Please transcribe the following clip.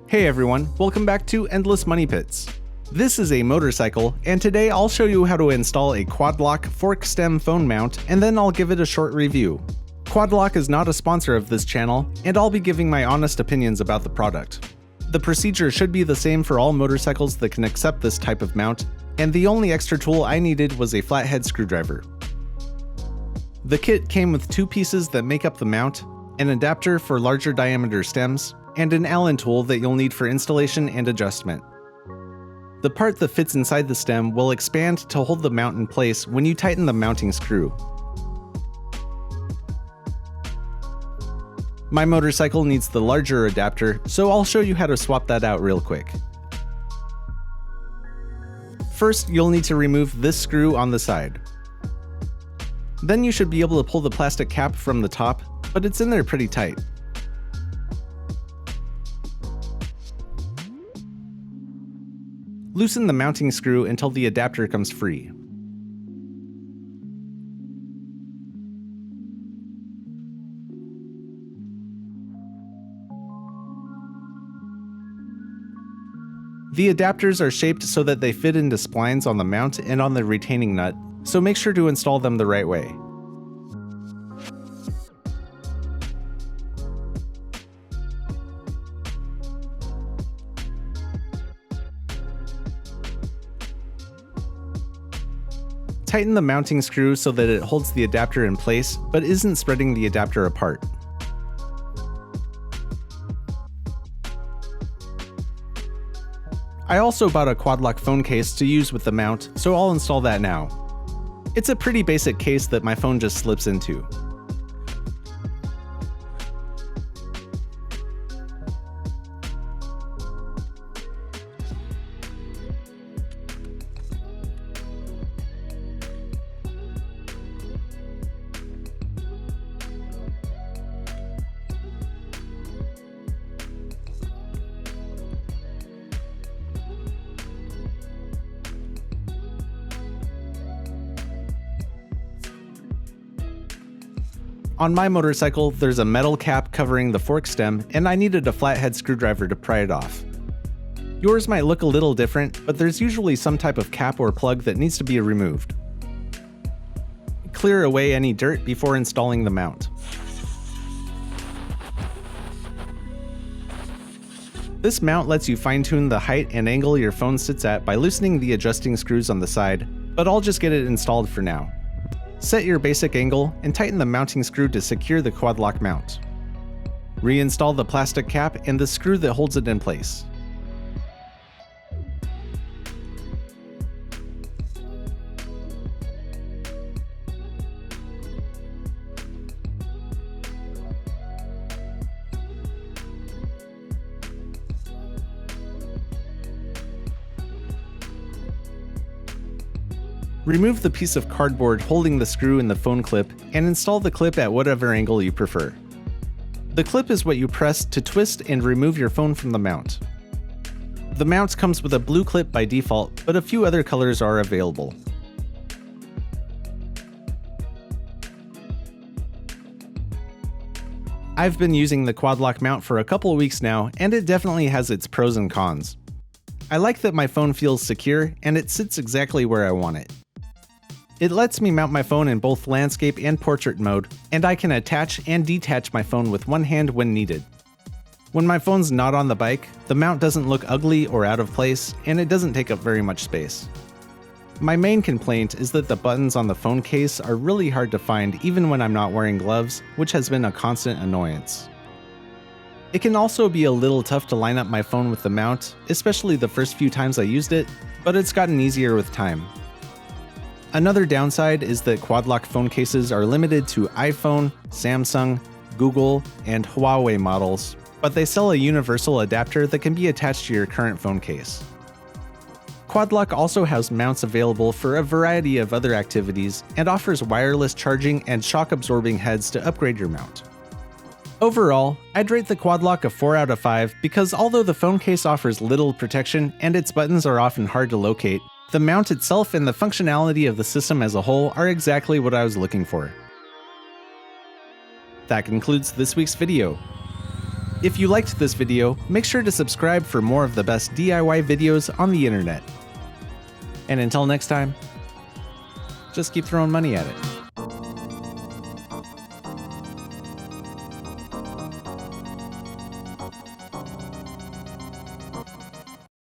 Hey everyone, welcome back to Endless Money Pits. This is a motorcycle, and today I'll show you how to install a Quadlock fork stem phone mount, and then I'll give it a short review. Quadlock is not a sponsor of this channel, and I'll be giving my honest opinions about the product. The procedure should be the same for all motorcycles that can accept this type of mount, and the only extra tool I needed was a flathead screwdriver. The kit came with two pieces that make up the mount, an adapter for larger diameter stems, and an Allen tool that you'll need for installation and adjustment. The part that fits inside the stem will expand to hold the mount in place when you tighten the mounting screw. My motorcycle needs the larger adapter, so I'll show you how to swap that out real quick. First, you'll need to remove this screw on the side. Then you should be able to pull the plastic cap from the top, but it's in there pretty tight. Loosen the mounting screw until the adapter comes free. The adapters are shaped so that they fit into splines on the mount and on the retaining nut, so make sure to install them the right way. Tighten the mounting screw so that it holds the adapter in place, but isn't spreading the adapter apart. I also bought a Quadlock phone case to use with the mount, so I'll install that now. It's a pretty basic case that my phone just slips into. On my motorcycle, there's a metal cap covering the fork stem, and I needed a flathead screwdriver to pry it off. Yours might look a little different, but there's usually some type of cap or plug that needs to be removed. Clear away any dirt before installing the mount. This mount lets you fine-tune the height and angle your phone sits at by loosening the adjusting screws on the side, but I'll just get it installed for now. Set your basic angle and tighten the mounting screw to secure the Quadlock mount. Reinstall the plastic cap and the screw that holds it in place. Remove the piece of cardboard holding the screw in the phone clip and install the clip at whatever angle you prefer. The clip is what you press to twist and remove your phone from the mount. The mount comes with a blue clip by default, but a few other colors are available. I've been using the Quadlock mount for a couple of weeks now, and it definitely has its pros and cons. I like that my phone feels secure and it sits exactly where I want it. It lets me mount my phone in both landscape and portrait mode, and I can attach and detach my phone with one hand when needed. When my phone's not on the bike, the mount doesn't look ugly or out of place, and it doesn't take up very much space. My main complaint is that the buttons on the phone case are really hard to find even when I'm not wearing gloves, which has been a constant annoyance. It can also be a little tough to line up my phone with the mount, especially the first few times I used it, but it's gotten easier with time. Another downside is that Quadlock phone cases are limited to iPhone, Samsung, Google, and Huawei models, but they sell a universal adapter that can be attached to your current phone case. Quadlock also has mounts available for a variety of other activities and offers wireless charging and shock-absorbing heads to upgrade your mount. Overall, I'd rate the Quadlock a 4 out of 5 because although the phone case offers little protection and its buttons are often hard to locate, the mount itself and the functionality of the system as a whole are exactly what I was looking for. That concludes this week's video. If you liked this video, make sure to subscribe for more of the best DIY videos on the internet. And until next time, just keep throwing money at it.